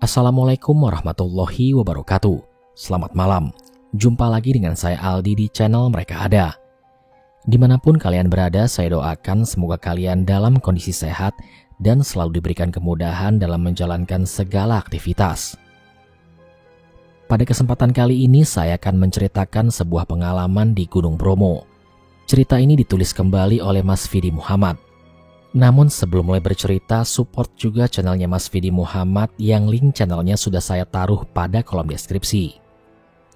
Assalamualaikum warahmatullahi wabarakatuh. Selamat malam. Jumpa lagi dengan saya Aldi di channel Mereka Ada. Dimanapun kalian berada, saya doakan semoga kalian dalam kondisi sehat dan selalu diberikan kemudahan dalam menjalankan segala aktivitas. Pada kesempatan kali ini saya akan menceritakan sebuah pengalaman di Gunung Bromo. Cerita ini ditulis kembali oleh Mas Fidi Muhammad. Namun sebelum mulai bercerita, support juga channelnya Mas Fidi Muhammad yang link channelnya sudah saya taruh pada kolom deskripsi.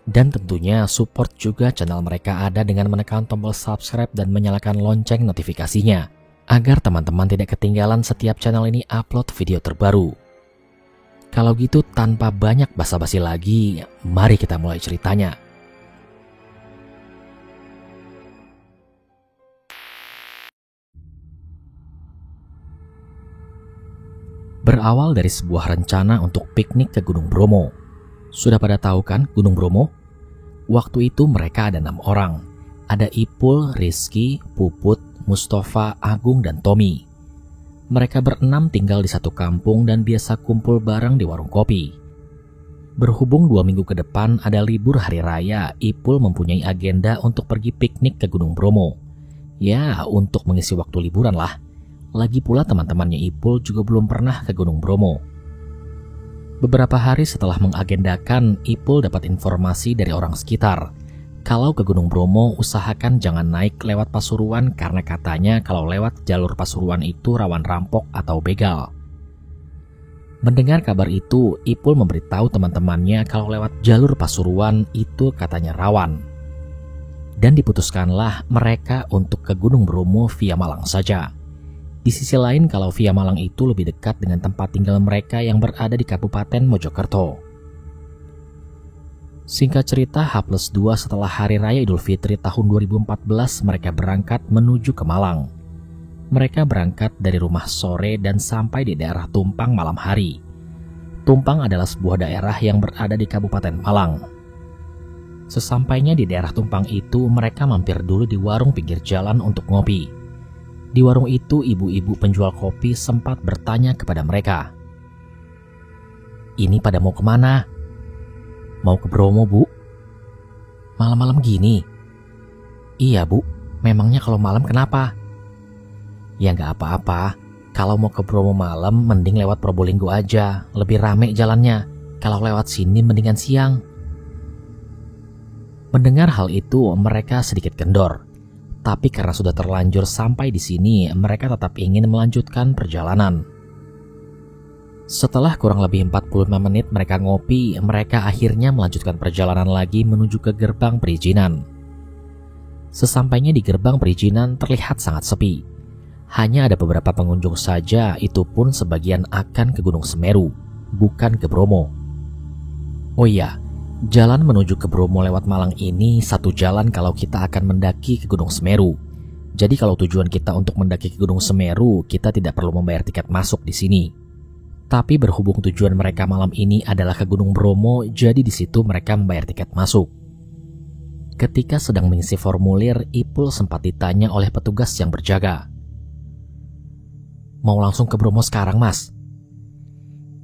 Dan tentunya support juga channel Mereka Ada dengan menekan tombol subscribe dan menyalakan lonceng notifikasinya, agar teman-teman tidak ketinggalan setiap channel ini upload video terbaru. Kalau gitu tanpa banyak basa-basi lagi, mari kita mulai ceritanya. Berawal dari sebuah rencana untuk piknik ke Gunung Bromo. Sudah pada tahu kan Gunung Bromo? Waktu itu mereka ada 6 orang. Ada Ipul, Rizky, Puput, Mustafa, Agung, dan Tommy. Mereka berenam tinggal di satu kampung dan biasa kumpul bareng di warung kopi. Berhubung 2 minggu ke depan ada libur hari raya, Ipul mempunyai agenda untuk pergi piknik ke Gunung Bromo. Ya, untuk mengisi waktu liburan lah. Lagi pula teman-temannya Ipul juga belum pernah ke Gunung Bromo. Beberapa hari setelah mengagendakan, Ipul dapat informasi dari orang sekitar. Kalau ke Gunung Bromo, usahakan jangan naik lewat Pasuruan karena katanya kalau lewat jalur Pasuruan itu rawan rampok atau begal. Mendengar kabar itu, Ipul memberitahu teman-temannya kalau lewat jalur Pasuruan itu katanya rawan. Dan diputuskanlah mereka untuk ke Gunung Bromo via Malang saja. Di sisi lain, kalau via Malang itu lebih dekat dengan tempat tinggal mereka yang berada di Kabupaten Mojokerto. Singkat cerita, H+2 setelah Hari Raya Idul Fitri tahun 2014, mereka berangkat menuju ke Malang. Mereka berangkat dari rumah sore dan sampai di daerah Tumpang malam hari. Tumpang adalah sebuah daerah yang berada di Kabupaten Malang. Sesampainya di daerah Tumpang itu, mereka mampir dulu di warung pinggir jalan untuk ngopi. Di warung itu, ibu-ibu penjual kopi sempat bertanya kepada mereka. "Ini pada mau kemana?" "Mau ke Bromo, Bu." "Malam-malam gini?" "Iya, Bu. Memangnya kalau malam kenapa?" "Ya nggak apa-apa. Kalau mau ke Bromo malam, mending lewat Probolinggo aja. Lebih rame jalannya. Kalau lewat sini, mendingan siang." Mendengar hal itu, mereka sedikit kendor. Tapi karena sudah terlanjur sampai di sini, mereka tetap ingin melanjutkan perjalanan. Setelah kurang lebih 45 menit mereka ngopi, mereka akhirnya melanjutkan perjalanan lagi menuju ke gerbang perizinan. Sesampainya di gerbang perizinan terlihat sangat sepi. Hanya ada beberapa pengunjung saja, itu pun sebagian akan ke Gunung Semeru, bukan ke Bromo. Oh iya, jalan menuju ke Bromo lewat Malang ini satu jalan kalau kita akan mendaki ke Gunung Semeru. Jadi kalau tujuan kita untuk mendaki ke Gunung Semeru, kita tidak perlu membayar tiket masuk di sini. Tapi berhubung tujuan mereka malam ini adalah ke Gunung Bromo, jadi di situ mereka membayar tiket masuk. Ketika sedang mengisi formulir, Ipul sempat ditanya oleh petugas yang berjaga. "Mau langsung ke Bromo sekarang, Mas?"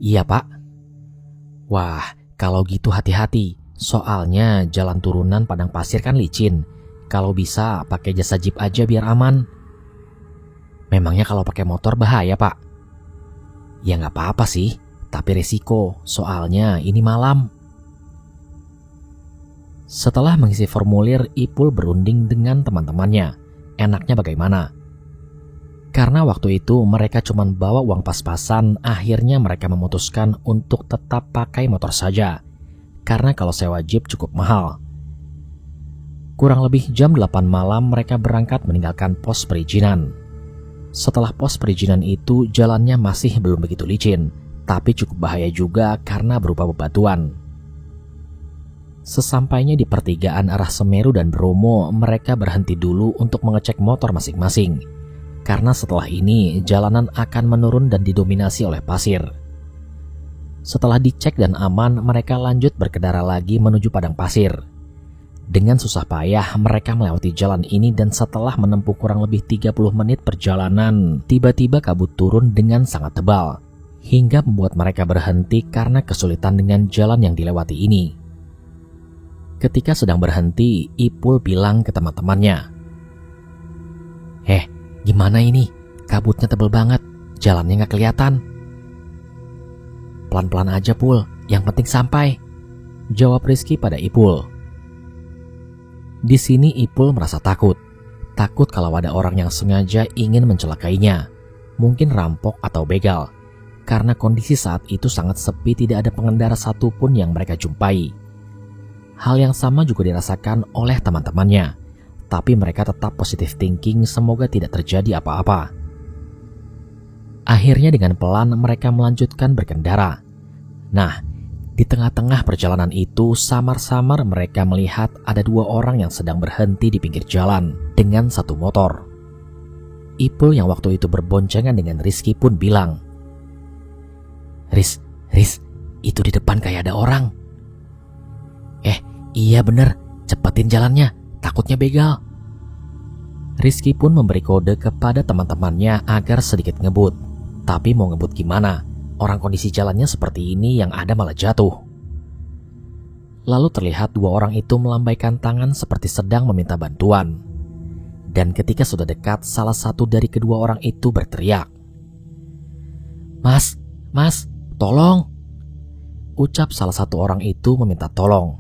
"Iya, Pak." "Wah, kalau gitu hati-hati, soalnya jalan turunan padang pasir kan licin. Kalau bisa pakai jasa jeep aja biar aman." "Memangnya kalau pakai motor bahaya, Pak?" "Ya nggak apa-apa sih, tapi resiko, soalnya ini malam." Setelah mengisi formulir, Ipul berunding dengan teman-temannya. Enaknya bagaimana? Karena waktu itu mereka cuma bawa uang pas-pasan, akhirnya mereka memutuskan untuk tetap pakai motor saja. Karena kalau sewa jeep cukup mahal. Kurang lebih jam 8 malam mereka berangkat meninggalkan pos perizinan. Setelah pos perizinan itu, jalannya masih belum begitu licin, tapi cukup bahaya juga karena berupa bebatuan. Sesampainya di pertigaan arah Semeru dan Bromo, mereka berhenti dulu untuk mengecek motor masing-masing. Karena setelah ini jalanan akan menurun dan didominasi oleh pasir. Setelah dicek dan aman, mereka lanjut berkendara lagi menuju padang pasir. Dengan susah payah mereka melewati jalan ini dan setelah menempuh kurang lebih 30 menit perjalanan, tiba-tiba kabut turun dengan sangat tebal. hingga membuat mereka berhenti karena kesulitan dengan jalan yang dilewati ini. Ketika sedang berhenti, Ipul bilang ke teman-temannya, gimana ini? Kabutnya tebel banget, jalannya gak kelihatan." "Pelan-pelan aja Pul, yang penting sampai," jawab Rizky pada Ipul. Di sini Ipul merasa takut kalau ada orang yang sengaja ingin mencelakainya, mungkin rampok atau begal, karena kondisi saat itu sangat sepi, tidak ada pengendara satupun yang mereka jumpai. Hal yang sama juga dirasakan oleh teman-temannya, tapi mereka tetap positive thinking semoga tidak terjadi apa-apa. Akhirnya dengan pelan mereka melanjutkan berkendara. Nah, di tengah-tengah perjalanan itu samar-samar mereka melihat ada 2 orang yang sedang berhenti di pinggir jalan dengan 1 motor. Ipul yang waktu itu berboncengan dengan Rizky pun bilang, Riz, itu di depan kayak ada orang." "Iya bener, cepetin jalannya, takutnya begal." Rizky pun memberi kode kepada teman-temannya agar sedikit ngebut. Tapi mau ngebut gimana? Orang kondisi jalannya seperti ini, yang ada malah jatuh. Lalu terlihat 2 orang itu melambaikan tangan seperti sedang meminta bantuan. Dan ketika sudah dekat, salah satu dari kedua orang itu berteriak, Mas, tolong!" Ucap salah satu orang itu meminta tolong.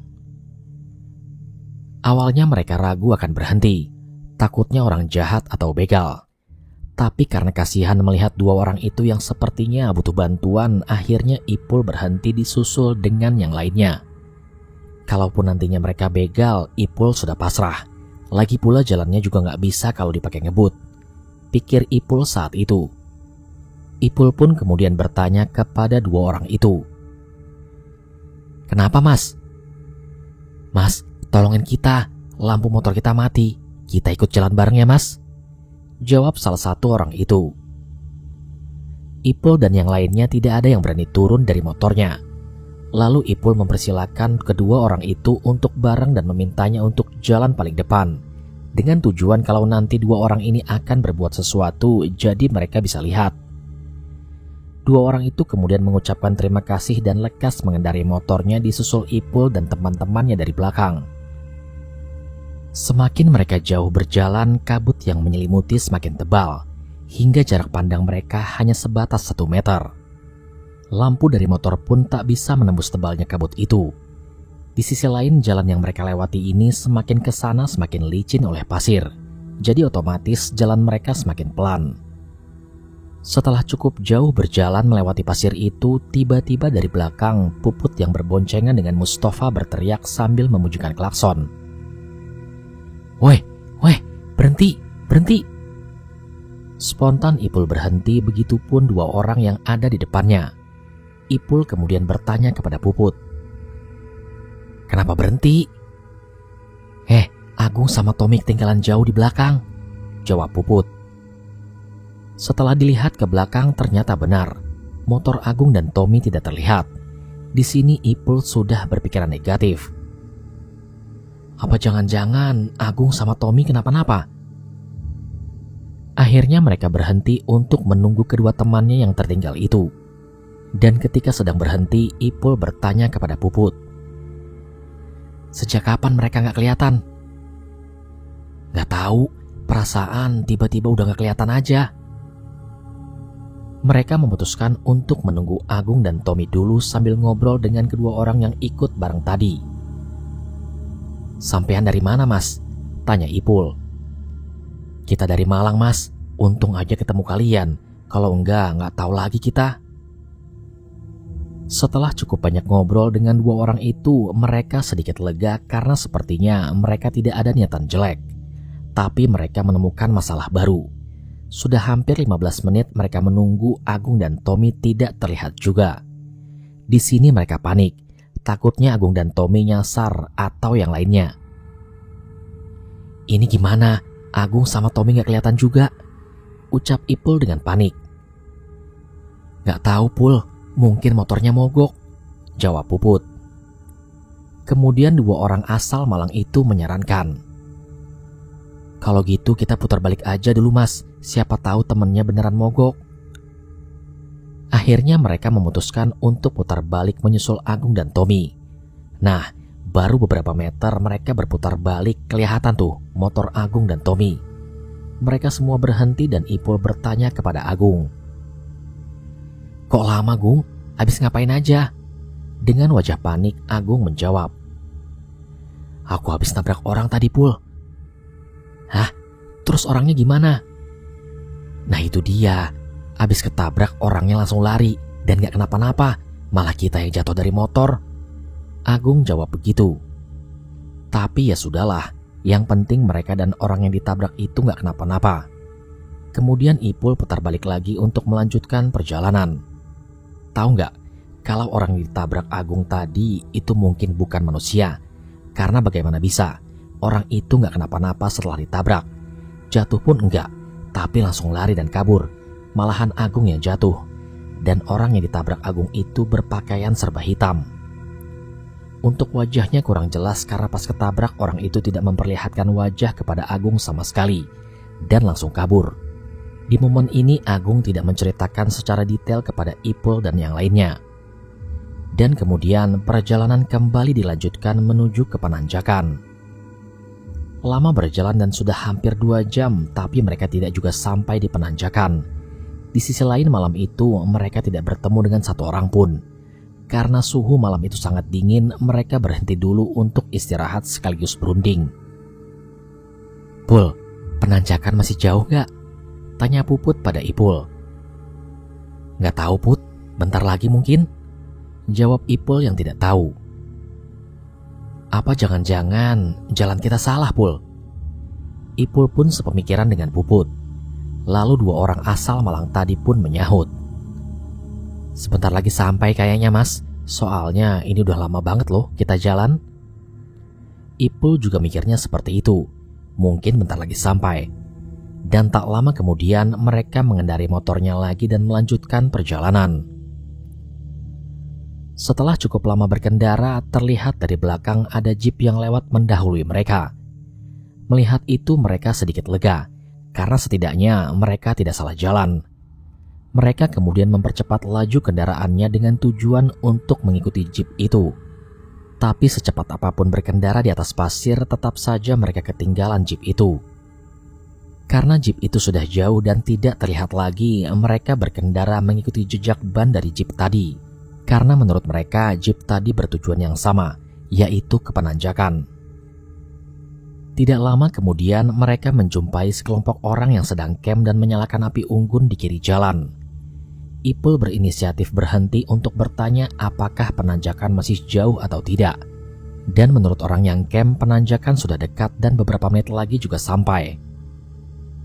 Awalnya mereka ragu akan berhenti, takutnya orang jahat atau begal. Tapi karena kasihan melihat 2 orang itu yang sepertinya butuh bantuan, akhirnya Ipul berhenti disusul dengan yang lainnya. Kalaupun nantinya mereka begal, Ipul sudah pasrah. Lagi pula jalannya juga nggak bisa kalau dipakai ngebut, pikir Ipul saat itu. Ipul pun kemudian bertanya kepada 2 orang itu, "Kenapa Mas?" "Mas, tolongin kita, lampu motor kita mati. Kita ikut jalan bareng ya Mas," jawab salah satu orang itu. Ipul dan yang lainnya tidak ada yang berani turun dari motornya. Lalu Ipul mempersilahkan kedua orang itu untuk bareng dan memintanya untuk jalan paling depan, dengan tujuan kalau nanti 2 orang ini akan berbuat sesuatu, jadi mereka bisa lihat. 2 orang itu kemudian mengucapkan terima kasih dan lekas mengendarai motornya disusul Ipul dan teman-temannya dari belakang. Semakin mereka jauh berjalan, kabut yang menyelimuti semakin tebal, hingga jarak pandang mereka hanya sebatas 1 meter. Lampu dari motor pun tak bisa menembus tebalnya kabut itu. Di sisi lain, jalan yang mereka lewati ini semakin ke sana semakin licin oleh pasir, jadi otomatis jalan mereka semakin pelan. Setelah cukup jauh berjalan melewati pasir itu, tiba-tiba dari belakang Puput yang berboncengan dengan Mustafa berteriak sambil membunyikan klakson. Weh, berhenti!" Spontan Ipul berhenti, begitupun 2 orang yang ada di depannya. Ipul kemudian bertanya kepada Puput, "Kenapa berhenti?" Agung sama Tommy ketinggalan jauh di belakang," jawab Puput. Setelah dilihat ke belakang, ternyata benar, motor Agung dan Tommy tidak terlihat. Di sini Ipul sudah berpikiran negatif. Apa jangan-jangan Agung sama Tommy kenapa-napa? Akhirnya mereka berhenti untuk menunggu kedua temannya yang tertinggal itu. Dan ketika sedang berhenti, Ipul bertanya kepada Puput, "Sejak kapan mereka gak kelihatan?" "Gak tahu, perasaan tiba-tiba udah gak kelihatan aja." Mereka memutuskan untuk menunggu Agung dan Tommy dulu sambil ngobrol dengan kedua orang yang ikut bareng tadi. "Sampean dari mana Mas?" tanya Ipul. "Kita dari Malang Mas, untung aja ketemu kalian, kalau enggak tahu lagi kita." Setelah cukup banyak ngobrol dengan 2 orang itu, mereka sedikit lega karena sepertinya mereka tidak ada niatan jelek. Tapi mereka menemukan masalah baru. Sudah hampir 15 menit mereka menunggu Agung dan Tommy tidak terlihat juga. Di sini mereka panik, takutnya Agung dan Tommy nyasar atau yang lainnya. "Ini gimana? Agung sama Tommy gak kelihatan juga," ucap Ipul dengan panik. "Gak tahu Pul, mungkin motornya mogok," jawab Puput. Kemudian 2 orang asal Malang itu menyarankan, "Kalau gitu kita putar balik aja dulu Mas, siapa tahu temennya beneran mogok." Akhirnya mereka memutuskan untuk putar balik menyusul Agung dan Tommy. Nah, baru beberapa meter mereka berputar balik, kelihatan tuh motor Agung dan Tommy. Mereka semua berhenti dan Ipul bertanya kepada Agung. "Kok lama, Gung? Habis ngapain aja?" Dengan wajah panik, Agung menjawab, "Aku habis nabrak orang tadi, Pul." "Hah? Terus orangnya gimana?" "Nah itu dia, habis ketabrak orangnya langsung lari dan gak kenapa-napa, malah kita yang jatuh dari motor." Agung jawab begitu. Tapi ya sudahlah, yang penting mereka dan orang yang ditabrak itu gak kenapa-napa. Kemudian Ipul putar balik lagi untuk melanjutkan perjalanan. Tahu gak, kalau orang yang ditabrak Agung tadi itu mungkin bukan manusia. Karena bagaimana bisa, orang itu gak kenapa-napa setelah ditabrak. Jatuh pun enggak, tapi langsung lari dan kabur. Malahan Agung yang jatuh. Dan orang yang ditabrak Agung itu berpakaian serba hitam. Untuk wajahnya kurang jelas karena pas ketabrak orang itu tidak memperlihatkan wajah kepada Agung sama sekali. Dan langsung kabur. Di momen ini Agung tidak menceritakan secara detail kepada Ipul dan yang lainnya. Dan kemudian perjalanan kembali dilanjutkan menuju ke Penanjakan. Lama berjalan dan sudah hampir 2 jam, tapi mereka tidak juga sampai di Penanjakan. Di sisi lain malam itu mereka tidak bertemu dengan satu orang pun. Karena suhu malam itu sangat dingin, mereka berhenti dulu untuk istirahat sekaligus berunding. "Pul, Penanjakan masih jauh gak?" tanya Puput pada Ipul. "Gak tahu, Put, bentar lagi mungkin," jawab Ipul yang tidak tahu. "Apa jangan-jangan jalan kita salah, Pul?" Ipul pun sepemikiran dengan Puput. Lalu 2 orang asal Malang tadi pun menyahut. "Sebentar lagi sampai kayaknya, Mas. Soalnya ini udah lama banget loh kita jalan." Ipul juga mikirnya seperti itu. Mungkin bentar lagi sampai. Dan tak lama kemudian mereka mengendari motornya lagi dan melanjutkan perjalanan. Setelah cukup lama berkendara, terlihat dari belakang ada jeep yang lewat mendahului mereka. Melihat itu mereka sedikit lega, karena setidaknya mereka tidak salah jalan. Mereka kemudian mempercepat laju kendaraannya dengan tujuan untuk mengikuti jeep itu. Tapi secepat apapun berkendara di atas pasir, tetap saja mereka ketinggalan jeep itu. Karena jeep itu sudah jauh dan tidak terlihat lagi, mereka berkendara mengikuti jejak ban dari jeep tadi. Karena menurut mereka jeep tadi bertujuan yang sama, yaitu ke Penanjakan. Tidak lama kemudian mereka menjumpai sekelompok orang yang sedang camp dan menyalakan api unggun di kiri jalan. Ipul berinisiatif berhenti untuk bertanya apakah Penanjakan masih jauh atau tidak. Dan menurut orang yang camp, Penanjakan sudah dekat dan beberapa menit lagi juga sampai.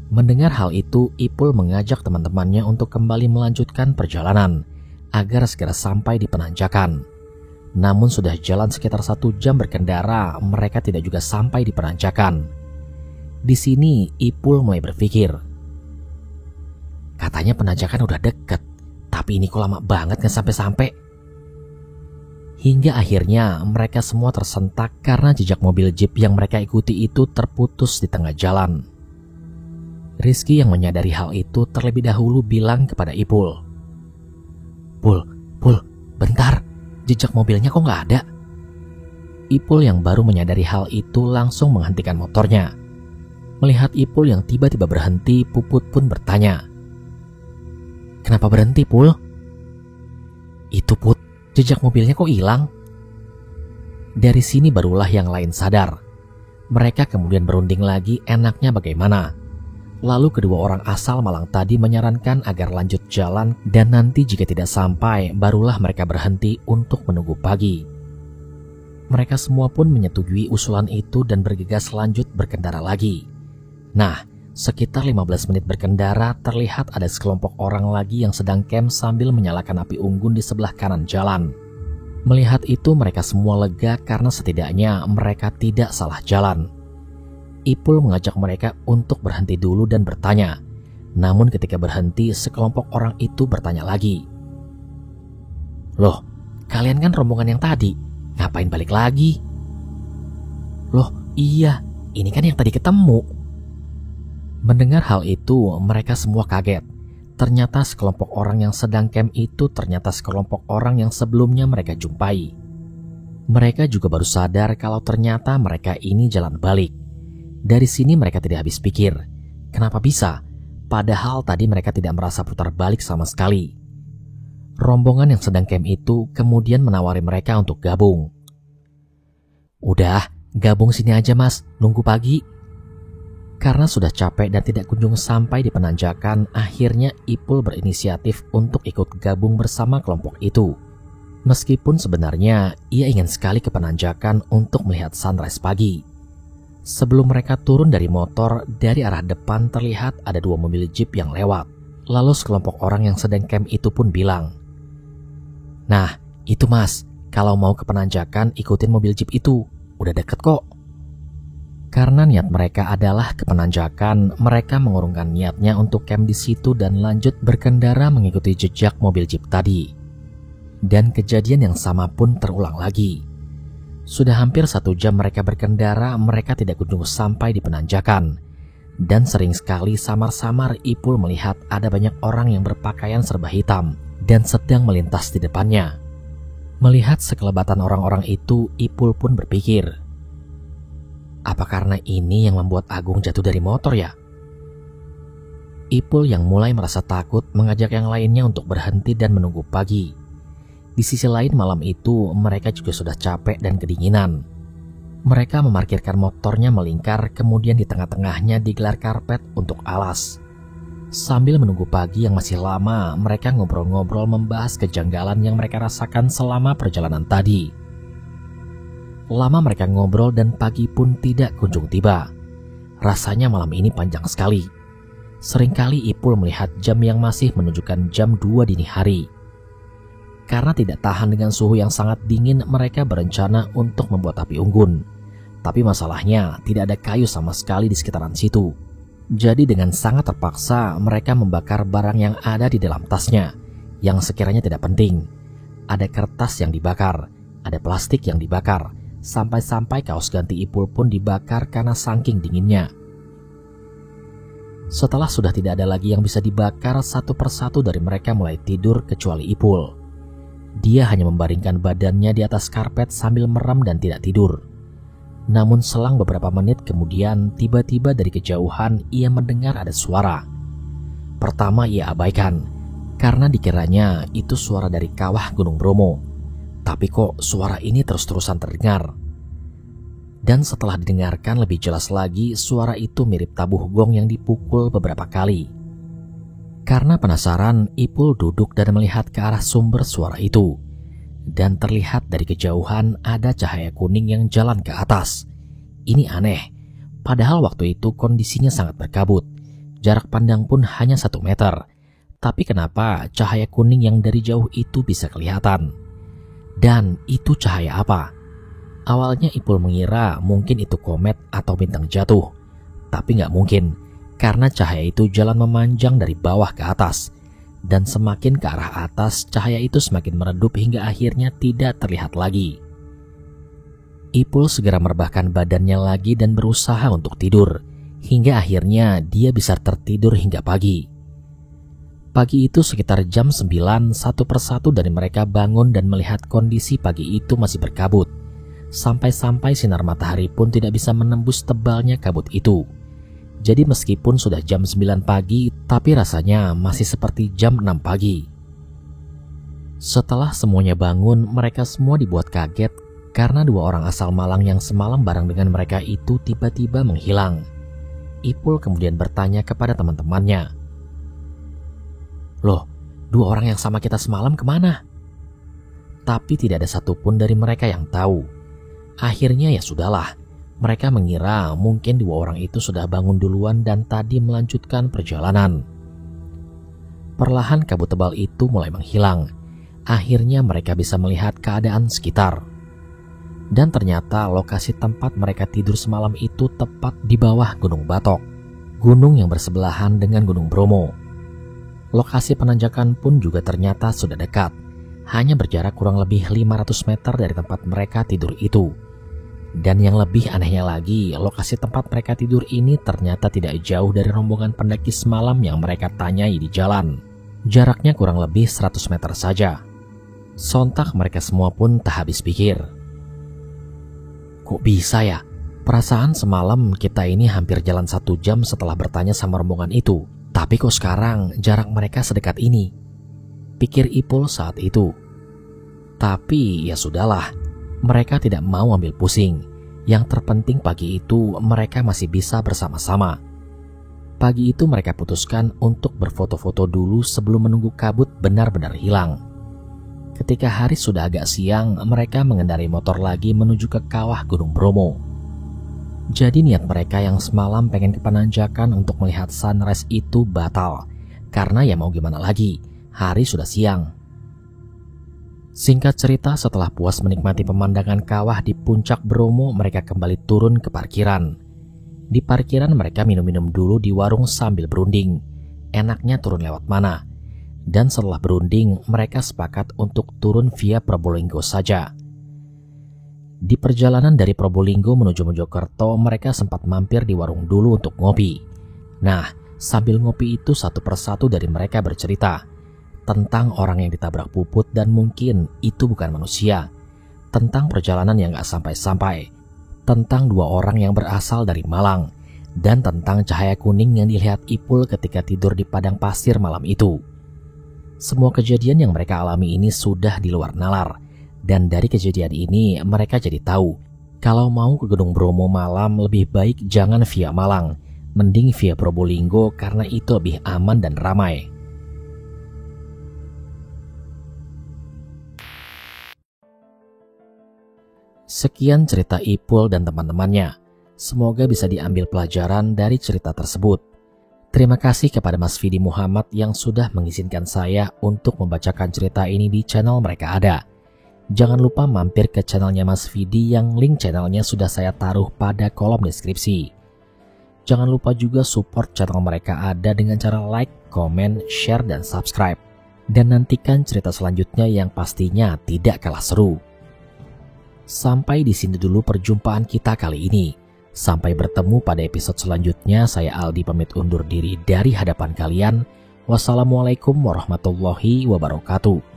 Mendengar hal itu, Ipul mengajak teman-temannya untuk kembali melanjutkan perjalanan agar segera sampai di Penanjakan. Namun sudah jalan sekitar 1 jam berkendara, mereka tidak juga sampai di Penanjakan. Di sini Ipul mulai berpikir, katanya Penanjakan udah deket, tapi ini kok lama banget gak sampai-sampai. Hingga akhirnya mereka semua tersentak karena jejak mobil jeep yang mereka ikuti itu terputus di tengah jalan. Rizky yang menyadari hal itu terlebih dahulu bilang kepada Ipul, Pul, bentar, jejak mobilnya kok gak ada?" Ipul yang baru menyadari hal itu langsung menghentikan motornya. Melihat Ipul yang tiba-tiba berhenti, Puput pun bertanya, "Kenapa berhenti, Pul?" "Itu, Put, jejak mobilnya kok hilang?" Dari sini barulah yang lain sadar. Mereka kemudian berunding lagi enaknya bagaimana. Lalu kedua orang asal Malang tadi menyarankan agar lanjut jalan dan nanti jika tidak sampai barulah mereka berhenti untuk menunggu pagi. Mereka semua pun menyetujui usulan itu dan bergegas lanjut berkendara lagi. Nah, sekitar 15 menit berkendara terlihat ada sekelompok orang lagi yang sedang camp sambil menyalakan api unggun di sebelah kanan jalan. Melihat itu mereka semua lega karena setidaknya mereka tidak salah jalan. Ipul mengajak mereka untuk berhenti dulu dan bertanya. Namun ketika berhenti, sekelompok orang itu bertanya lagi. "Loh, kalian kan rombongan yang tadi, ngapain balik lagi?" "Loh, iya, ini kan yang tadi ketemu." Mendengar hal itu, mereka semua kaget. Ternyata sekelompok orang yang sedang camp itu ternyata sekelompok orang yang sebelumnya mereka jumpai. Mereka juga baru sadar kalau ternyata mereka ini jalan balik. Dari sini mereka tidak habis pikir, kenapa bisa? Padahal tadi mereka tidak merasa putar balik sama sekali. Rombongan yang sedang camp itu kemudian menawari mereka untuk gabung. Udah, gabung sini aja mas, nunggu pagi. Karena sudah capek dan tidak kunjung sampai di penanjakan, akhirnya Ipul berinisiatif untuk ikut gabung bersama kelompok itu. Meskipun sebenarnya ia ingin sekali ke penanjakan untuk melihat sunrise pagi. Sebelum mereka turun dari motor, dari arah depan terlihat ada 2 mobil jeep yang lewat. Lalu sekelompok orang yang sedang camp itu pun bilang, "Nah, itu mas, kalau mau ke penanjakan ikutin mobil jeep itu, udah deket kok." Karena niat mereka adalah ke penanjakan, mereka mengurungkan niatnya untuk camp di situ dan lanjut berkendara mengikuti jejak mobil jeep tadi. Dan kejadian yang sama pun terulang lagi. Sudah hampir 1 jam mereka berkendara, mereka tidak kunjung sampai di penanjakan. Dan sering sekali samar-samar Ipul melihat ada banyak orang yang berpakaian serba hitam dan sedang melintas di depannya. Melihat sekelebatan orang-orang itu, Ipul pun berpikir, apa karena ini yang membuat Agung jatuh dari motor ya? Ipul yang mulai merasa takut mengajak yang lainnya untuk berhenti dan menunggu pagi. Di sisi lain malam itu mereka juga sudah capek dan kedinginan. Mereka memarkirkan motornya melingkar, kemudian di tengah-tengahnya digelar karpet untuk alas. Sambil menunggu pagi yang masih lama, mereka ngobrol-ngobrol membahas kejanggalan yang mereka rasakan selama perjalanan tadi. Lama mereka ngobrol dan pagi pun tidak kunjung tiba. Rasanya malam ini panjang sekali. Seringkali Ipul melihat jam yang masih menunjukkan jam 2 dini hari. Karena tidak tahan dengan suhu yang sangat dingin, mereka berencana untuk membuat api unggun. Tapi masalahnya tidak ada kayu sama sekali di sekitaran situ. Jadi dengan sangat terpaksa mereka membakar barang yang ada di dalam tasnya, yang sekiranya tidak penting. Ada kertas yang dibakar, ada plastik yang dibakar, sampai-sampai kaos ganti Ipul pun dibakar karena saking dinginnya. Setelah sudah tidak ada lagi yang bisa dibakar, satu persatu dari mereka mulai tidur kecuali Ipul. Dia hanya membaringkan badannya di atas karpet sambil merem dan tidak tidur. Namun selang beberapa menit kemudian, tiba-tiba dari kejauhan ia mendengar ada suara. Pertama ia abaikan, karena dikiranya itu suara dari kawah Gunung Bromo. Tapi kok suara ini terus-terusan terdengar. Dan setelah didengarkan lebih jelas lagi, suara itu mirip tabuh gong yang dipukul beberapa kali. Karena penasaran, Ipul duduk dan melihat ke arah sumber suara itu. Dan terlihat dari kejauhan ada cahaya kuning yang jalan ke atas. Ini aneh, padahal waktu itu kondisinya sangat berkabut. Jarak pandang pun hanya 1 meter. Tapi kenapa cahaya kuning yang dari jauh itu bisa kelihatan? Dan itu cahaya apa? Awalnya Ipul mengira mungkin itu komet atau bintang jatuh. Tapi nggak mungkin, karena cahaya itu jalan memanjang dari bawah ke atas. Dan semakin ke arah atas, cahaya itu semakin meredup hingga akhirnya tidak terlihat lagi. Ipul segera merebahkan badannya lagi dan berusaha untuk tidur. Hingga akhirnya dia bisa tertidur hingga pagi. Pagi itu sekitar jam 9, satu persatu dari mereka bangun dan melihat kondisi pagi itu masih berkabut. Sampai-sampai sinar matahari pun tidak bisa menembus tebalnya kabut itu. Jadi meskipun sudah jam 9 pagi, tapi rasanya masih seperti jam 6 pagi. Setelah semuanya bangun, mereka semua dibuat kaget karena 2 orang asal Malang yang semalam bareng dengan mereka itu tiba-tiba menghilang. Ipul kemudian bertanya kepada teman-temannya, "Loh, 2 orang yang sama kita semalam kemana?" Tapi tidak ada satupun dari mereka yang tahu. Akhirnya ya sudahlah. Mereka mengira mungkin 2 orang itu sudah bangun duluan dan tadi melanjutkan perjalanan. Perlahan kabut tebal itu mulai menghilang. Akhirnya mereka bisa melihat keadaan sekitar. Dan ternyata lokasi tempat mereka tidur semalam itu tepat di bawah Gunung Batok, gunung yang bersebelahan dengan Gunung Bromo. Lokasi penanjakan pun juga ternyata sudah dekat, hanya berjarak kurang lebih 500 meter dari tempat mereka tidur itu. Dan yang lebih anehnya lagi, lokasi tempat mereka tidur ini ternyata tidak jauh dari rombongan pendaki semalam yang mereka tanyai di jalan. Jaraknya kurang lebih 100 meter saja. Sontak mereka semua pun tak habis pikir. Kok bisa ya? Perasaan semalam kita ini hampir jalan 1 jam setelah bertanya sama rombongan itu. Tapi kok sekarang jarak mereka sedekat ini? Pikir Ipul saat itu. Tapi ya sudahlah, mereka tidak mau ambil pusing. Yang terpenting pagi itu mereka masih bisa bersama-sama. Pagi itu mereka putuskan untuk berfoto-foto dulu sebelum menunggu kabut benar-benar hilang. Ketika hari sudah agak siang, mereka mengendarai motor lagi menuju ke kawah Gunung Bromo. Jadi niat mereka yang semalam pengen ke Pananjakan untuk melihat sunrise itu batal. Karena ya mau gimana lagi, hari sudah siang. Singkat cerita, setelah puas menikmati pemandangan kawah di puncak Bromo, mereka kembali turun ke parkiran. Di parkiran mereka minum-minum dulu di warung sambil berunding. Enaknya turun lewat mana? Dan setelah berunding, mereka sepakat untuk turun via Probolinggo saja. Di perjalanan dari Probolinggo menuju Mojokerto, mereka sempat mampir di warung dulu untuk ngopi. Nah, sambil ngopi itu satu persatu dari mereka bercerita tentang orang yang ditabrak Puput dan mungkin itu bukan manusia, tentang perjalanan yang gak sampai-sampai, tentang 2 orang yang berasal dari Malang, dan tentang cahaya kuning yang dilihat Ipul ketika tidur di padang pasir malam itu. Semua kejadian yang mereka alami ini sudah di luar nalar, dan dari kejadian ini mereka jadi tahu kalau mau ke Gunung Bromo malam lebih baik jangan via Malang, mending via Probolinggo karena itu lebih aman dan ramai. Sekian cerita Ipul dan teman-temannya. Semoga bisa diambil pelajaran dari cerita tersebut. Terima kasih kepada Mas Vidi Muhammad yang sudah mengizinkan saya untuk membacakan cerita ini di channel Mereka Ada. Jangan lupa mampir ke channelnya Mas Vidi yang link channelnya sudah saya taruh pada kolom deskripsi. Jangan lupa juga support channel Mereka Ada dengan cara like, komen, share, dan subscribe. Dan nantikan cerita selanjutnya yang pastinya tidak kalah seru. Sampai di sini dulu perjumpaan kita kali ini. Sampai bertemu pada episode selanjutnya. Saya Aldi pamit undur diri dari hadapan kalian. Wassalamualaikum warahmatullahi wabarakatuh.